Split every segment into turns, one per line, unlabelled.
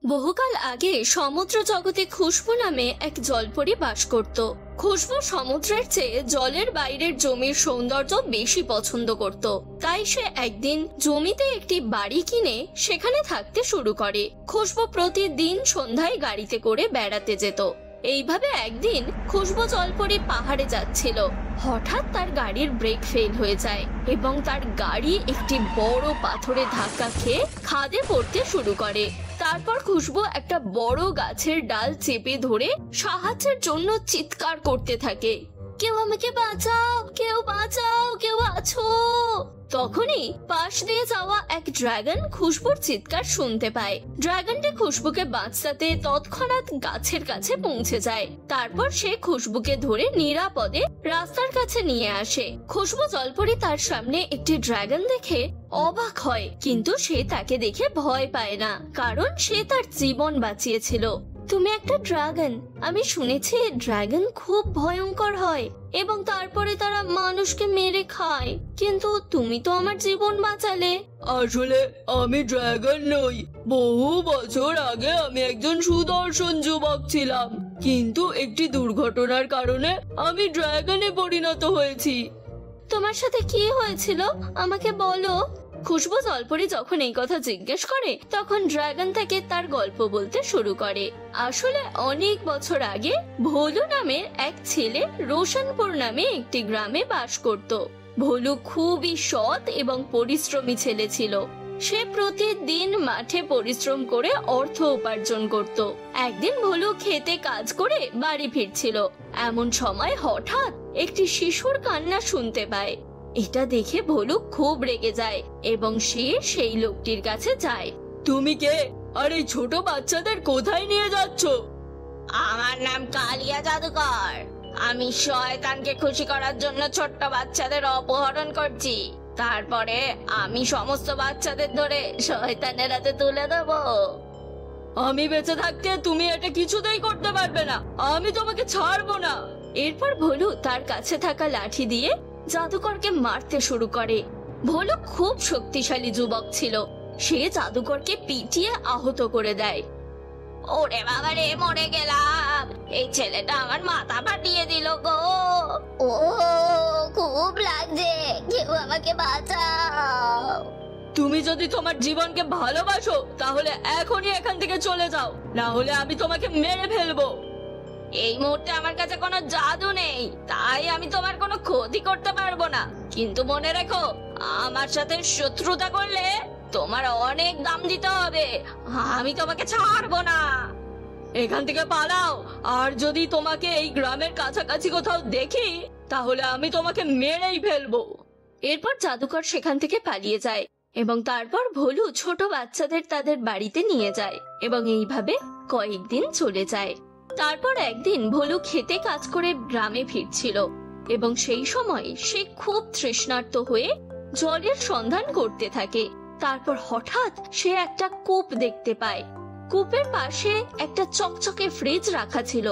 বহুকাল আগে সমুদ্র জগতে খুশবু নামে এক জলপরি বাস করত। খুশবু সমুদ্রের চেয়ে জলের বাইরের জমির সৌন্দর্য বেশি পছন্দ করত। তাই সে একদিন জমিতে একটি বাড়ি কিনে সেখানে থাকতে শুরু করে। খুশবু প্রতিদিন সন্ধ্যায় গাড়িতে করে বেড়াতে যেত। এইভাবে একদিন খুশবু জলপরি পাহাড়ে যাচ্ছিল। হঠাৎ তার গাড়ির ব্রেক ফেল হয়ে যায় এবং তার গাড়ি একটি বড় পাথরে ধাক্কা খেয়ে খাদে পড়তে শুরু করে। তারপর খুশবু একটা বড় গাছের ডাল চেপে ধরে সাহায্যের জন্য চিৎকার করতে থাকে, কেউ আমাকে বাঁচাও, কেউ বাঁচাও, কেউ আছো। তখনই পাশ দিয়ে যাওয়া এক ড্রাগন খুশবুর চিৎকার শুনতে পায়। ড্রাগনটি খুশবুকে বাঁচাতে তৎক্ষণাৎ গাছের কাছে পৌঁছে যায়। তারপর সে খুশবুকে ধরে নিরাপদে রাস্তার কাছে নিয়ে আসে। খুশবু জলপরি তার সামনে একটি ড্রাগন দেখে অবাক হয়, কিন্তু সে তাকে দেখে ভয় পায় না, কারণ সে তার জীবন বাঁচিয়েছিল। তুমি একটা ড্রাগন, আমি শুনেছি ড্রাগন খুব ভয়ঙ্কর হয় এবং তারপরে তারা মানুষকে মেরে খায়, কিন্তু তুমি তো আমার জীবন বাঁচালে।
আসলে আমি ড্রাগন নই। বহু বছর আগে আমি একজন সুদর্শন যুবক ছিলাম, কিন্তু একটি দুর্ঘটনার কারণে আমি ড্রাগনে পরিণত হয়েছি।
তোমার সাথে কি হয়েছিল আমাকে বলো। খুশবু জলপরি যখন এই কথা জিজ্ঞেস করে তখন ড্রাগন থেকে তার গল্প বলতে শুরু করে। আসলে অনেক বছর আগে ভোলু নামের এক ছেলে রোশনপুর নামে একটি গ্রামে বাস করত। ভোলু খুবই সৎ এবং পরিশ্রমী ছেলে ছিল। সে প্রতিদিন মাঠে পরিশ্রম করে অর্থ উপার্জন করত। একদিন ভোলু খেতে কাজ করে বাড়ি ফিরছিল। এমন সময় হঠাৎ একটি শিশুর কান্না শুনতে পায়। এটা দেখে ভোলু খুব রেগে যায় এবং সে সেই লোকটির কাছে যায়।
তুমি কে, আর এই ছোট বাচ্চাদের কোথায় নিয়ে যাচ্ছ?
আমার নাম কালিয়া জাদুকর। আমি শয়তানকে খুশি করার জন্য ছোট্ট বাচ্চাদের অপহরণ করছি। তারপরে আমি সমস্ত বাচ্চাদের ধরে শয়তানের হাতে তুলে দেব।
আমি বেঁচে থাকতে তুমি এটা কিছুতেই করতে পারবে না। আমি তোমাকে ছাড়বো না।
এরপর ভোলু তার কাছে থাকা লাঠি দিয়ে জাদুকরকে মারতে শুরু করে। ভোলু খুব শক্তিশালী যুবক ছিল। সে জাদুকরকে পিটিয়ে আহত করে দেয়। ওরে বাবা রে, মরে গেলাম। এই ছেলেটা আমার মাথা ফাটিয়ে দিল গো। ও খুব লাগছে, কেউ আমাকে বাঁচাও।
তুমি যদি তোমার জীবনকে ভালোবাসো তাহলে এখনই এখান থেকে চলে যাও, না হলে আমি তোমাকে মেরে ফেলবো।
এই মুহূর্তে আমার কাছে কোনো জাদু নেই, তাই আমি তোমার কোনো ক্ষতি করতে পারবো না। কিন্তু মনে রেখো, আমার সাথে শত্রুতা করলে তোমার অনেক দাম দিতে হবে। আমি তোমাকে ছাড়বো না।
এখান থেকে পালাও, আর যদি তোমাকে এই গ্রামের কাছাকাছি কোথাও দেখি তাহলে আমি তোমাকে মেরেই ফেলবো।
এরপর জাদুকর সেখান থেকে পালিয়ে যায় এবং তারপর ভোলু ছোট বাচ্চাদের তাদের বাড়িতে নিয়ে যায় এবং এইভাবে কয়েকদিন চলে যায়। তারপর একদিন ভোলু খেতে কাজ করে গ্রামে ফিরছিল এবং সেই সময় সে খুব তৃষ্ণার্ত হয়ে জলের সন্ধান করতে থাকে। তারপর হঠাৎ সে একটা কূপ দেখতে পায়। কূপের পাশে একটা চকচকে ফ্রিজ রাখা ছিল।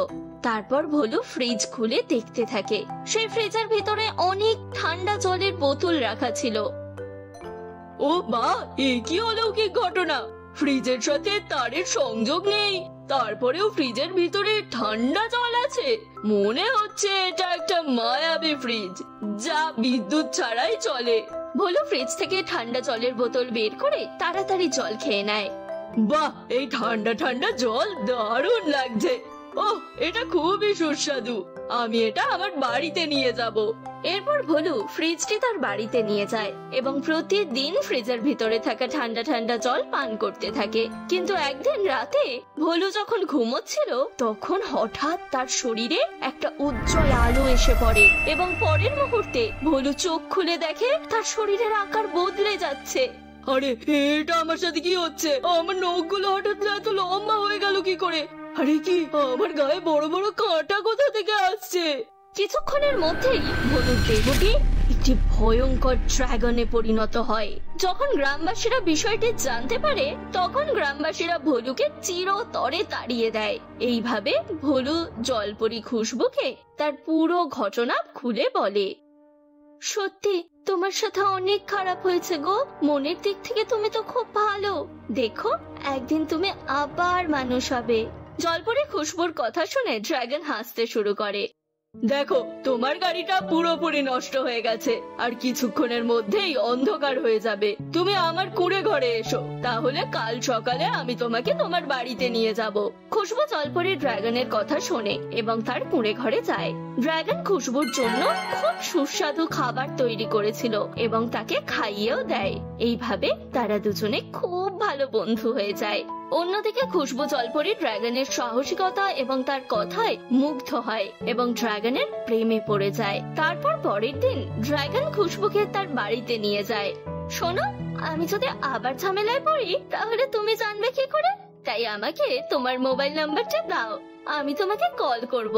তারপর ভোলু ফ্রিজ খুলে দেখতে থাকে। সেই ফ্রিজের ভিতরে অনেক ঠান্ডা জলের বোতল রাখা ছিল।
ও মা, এ কি অলৌকিক ঘটনা! ফ্রিজের সাথে তারের সংযোগ নেই, তারপরেও ফ্রিজের ভিতরে ঠান্ডা জল আছে। মনে হচ্ছে এটা একটা মায়াবী ফ্রিজ, যা বিদ্যুৎ ছাড়াই চলে।
ভোলু ফ্রিজ থেকে ঠান্ডা জলের বোতল বের করে তাড়াতাড়ি জল খেয়ে নেয়।
বাহ, এই ঠান্ডা ঠান্ডা জল দারুণ লাগছে। ওহ, এটা খুবই সুস্বাদু। আমি এটা আমার বাড়িতে নিয়ে যাব।
এরপর ভোলু ফ্রিজটি তার বাড়িতে নিয়ে যায় এবং প্রতিদিন ফ্রিজের ভিতরে থাকা ঠান্ডা ঠান্ডা জল পান করতে থাকে। কিন্তু একদিন রাতে ভোলু যখন ঘুমোচ্ছিল তখন হঠাৎ তার শরীরে একটা উজ্জ্বল আলো এসে পড়ে এবং পরের মুহূর্তে ভোলু চোখ খুলে দেখে তার শরীরের আকার বদলে যাচ্ছে।
আরে, এটা আমার সাথে কি হচ্ছে? আমার নখগুলো হঠাৎ এত লম্বা হয়ে গেল কি করে? আরে কি, আমার গায়ে বড় বড় কাঁটা কোথা থেকে আসছে?
কিছুক্ষণের মধ্যেই ভোলুর দেহটি একটি ভয়ঙ্কর ড্রাগনে পরিণত হয়। যখন গ্রামবাসীরা বিষয়টি জানতে পারে তখন গ্রামবাসীরা ভোলুকে চিরতরে তাড়িয়ে দেয়। এইভাবে ভোলু জলপরি খুশবুকে তার পুরো ঘটনা খুলে বলে। সত্যি তোমার সাথে অনেক খারাপ হয়েছে গো। মনের দিক থেকে তুমি তো খুব ভালো। দেখো একদিন তুমি আবার মানুষ হবে। জলপরি খুশবুর কথা শুনে ড্রাগন হাসতে শুরু করে।
দেখো, তোমার গাড়িটা পুরোপুরি নষ্ট হয়ে গেছে, আর কিছুক্ষণের মধ্যেই অন্ধকার হয়ে যাবে। তুমি আমার কুঁড়ে ঘরে এসো, তাহলে কাল সকালে আমি তোমাকে তোমার বাড়িতে নিয়ে যাব।
খুশবু জলপরি ড্রাগনের কথা শোনে এবং তার কুঁড়ে ঘরে যায়। ড্রাগন খুশবুর জন্য খুব সুস্বাদু খাবার তৈরি করেছিল এবং তাকে খাইয়েও দেয়। এইভাবে তারা দুজনে খুব ভালো বন্ধু হয়ে যায়। অন্যদিকে খুশবু জলপরি ড্রাগনের সাহসিকতা এবং তার কথায় মুগ্ধ হয় এবং ড্রাগনের প্রেমে পড়ে যায়। তারপর পরের দিন ড্রাগন খুশবুকে তার বাড়িতে নিয়ে যায়। শোনো, আমি যদি আবার ঝামেলায় পড়ি তাহলে তুমি জানবে কি করে? তাই আমাকে তোমার মোবাইল নাম্বারটা দাও, আমি তোমাকে কল করব।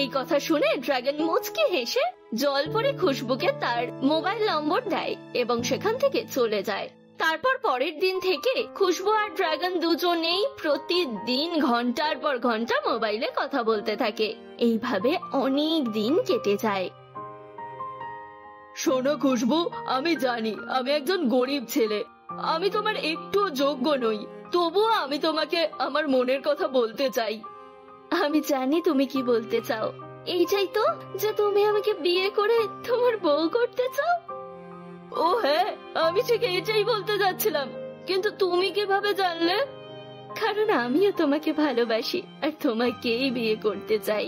এই কথা শুনে ড্রাগন মুচকি হেসে জলপরি খুশবুকে তার মোবাইল নম্বর দেয় এবং সেখান থেকে চলে যায়। তারপর পরের দিন থেকে খুশবু আর ড্রাগন দুজনেই প্রতিদিন ঘন্টার পর ঘন্টা মোবাইলে কথা বলতে থাকে। এইভাবে অনেক দিন কেটে যায়।
শোনো খুশবু, আমি জানি আমি একজন গরিব ছেলে, আমি তোমার একটু যোগ্য নই, তবুও আমি তোমাকে আমার মনের কথা বলতে চাই।
আমি জানি তুমি কি বলতে চাও। এইটাই তো যে তুমি আমাকে বিয়ে করে তোমার বউ করতে চাও।
ও হ্যাঁ, আমি ঠিক এটাই বলতে যাচ্ছিলাম, কিন্তু তুমি কিভাবে জানলে?
কারণ আমিও তোমাকে ভালোবাসি আর তোমাকেই বিয়ে করতে চাই।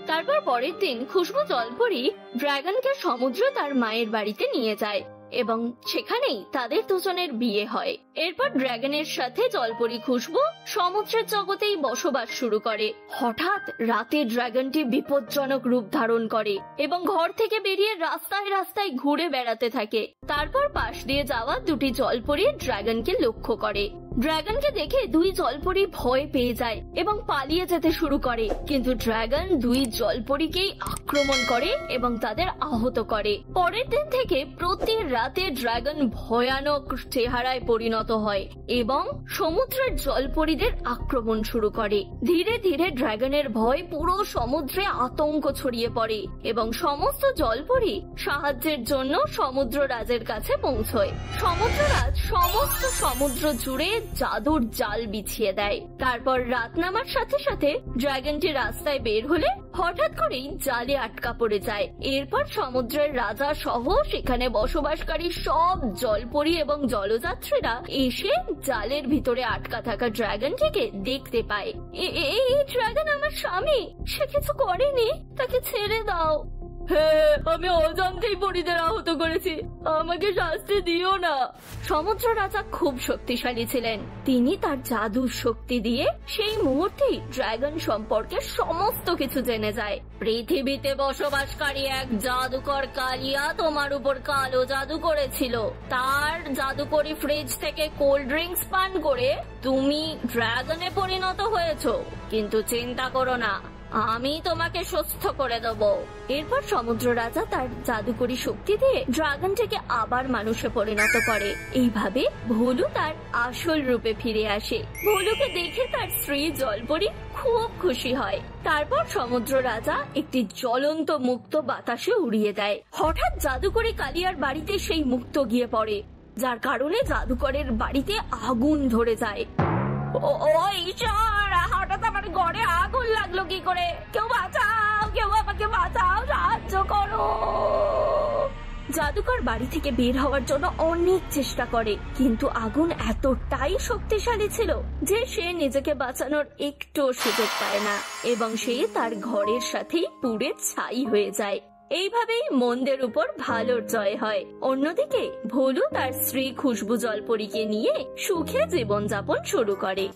তারপর পরের দিন খুশবু জলপরি ড্রাগনকে সমুদ্র তার মায়ের বাড়িতে নিয়ে যায় এবং সেখানেই তাদের দুজনের বিয়ে হয়। এরপর ড্রাগনের সাথে জলপরি খুশবু সমুদ্রের জগতেই বসবাস শুরু করে। হঠাৎ রাতে ড্রাগনটি বিপজ্জনক রূপ ধারণ করে এবং ঘর থেকে বেরিয়ে রাস্তায় রাস্তায় ঘুরে বেড়াতে থাকে। তারপর পাশ দিয়ে যাওয়া দুটি জলপরি ড্রাগনকে লক্ষ্য করে। ড্রাগনকে দেখে দুই জলপরি ভয় পেয়ে যায় এবং পালিয়ে যেতে শুরু করে, কিন্তু ড্রাগন দুই জলপরীকেই আক্রমণ করে এবং তাদের আহত করে। পরের দিন থেকে প্রতি রাতে ড্রাগন ভয়ানক চেহারায় পরিণত হয় এবং সমুদ্রের জলপরীদের আক্রমণ শুরু করে। ধীরে ধীরে ড্রাগনের ভয় পুরো সমুদ্রে আতঙ্ক ছড়িয়ে পড়ে এবং সমস্ত জলপরী সাহায্যের জন্য সমুদ্র রাজের কাছে পৌঁছয়। সমুদ্ররাজ সমস্ত সমুদ্র জুড়ে জাদুর জাল বিছিয়ে দেয়। তারপর রাত নামার সাথে সাথে ড্রাগনটি রাস্তায় বের হলে হঠাৎ করেই জালে আটকা পড়ে যায়। এরপর সমুদ্রের রাজা সহ সেখানে বসবাসকারী সব জলপরী এবং জলযাত্রীরা এসে জালের ভিতরে আটকা থাকা ড্রাগনটিকে দেখতে পায়। এই ড্রাগন আমার স্বামী, সে কিছু করেনি, তাকে ছেড়ে দাও।
হ্যাঁ, আমি অজান্তেই পরীদের আহত করেছি, আমাকে শাস্তি দিও না।
সমুদ্র রাজা খুব শক্তিশালী ছিলেন। তিনি তার জাদুর শক্তি দিয়ে সেই মুহূর্তেই ড্রাগন সম্পর্কে সমস্ত কিছু জেনে যায়। পৃথিবীতে বসবাসকারী এক জাদুকর কালিয়া তোমার উপর কালো জাদু করেছিল। তার জাদুকরি ফ্রিজ থেকে কোল্ড ড্রিঙ্কস পান করে তুমি ড্রাগনে পরিণত হয়েছো, কিন্তু চিন্তা করো না, আমি তোমাকে সুস্থ করে দেব। এরপর সমুদ্র রাজা তার জাদুকরি শক্তি দিয়ে ড্রাগনটাকে আবার মানুষে পরিণত করে। এইভাবে ভোলু তার আসল রূপে ফিরে আসে। ভোলুকে দেখে তার স্ত্রী জলপরি খুব খুশি হয়। তারপর সমুদ্র রাজা একটি জ্বলন্ত মুক্তো বাতাসে উড়িয়ে দেয়। হঠাৎ জাদুকরি কালিয়ার বাড়িতে সেই মুক্তো গিয়ে পড়ে, যার কারণে জাদুকরের বাড়িতে আগুন ধরে যায়। হঠাৎ আমার ঘরে আগুন লাগলো কি করে? কেউ বাঁচাও, কেউ আমাকে বাঁচাও, সাহায্য করো। জাদুকর বাড়ি থেকে বের হওয়ার জন্য অনেক চেষ্টা করে, কিন্তু আগুন এতটাই শক্তিশালী ছিল যে সে নিজেকে বাঁচানোর একটু সুযোগ পায় না এবং সে তার ঘরের সাথেই পুড়ে ছাই হয়ে যায়। এইভাবেই মন্দের উপর ভালোর জয় হয়। অন্যদিকে ভোলু তার স্ত্রী খুশবু জলপরীকে নিয়ে সুখে জীবনযাপন শুরু করে।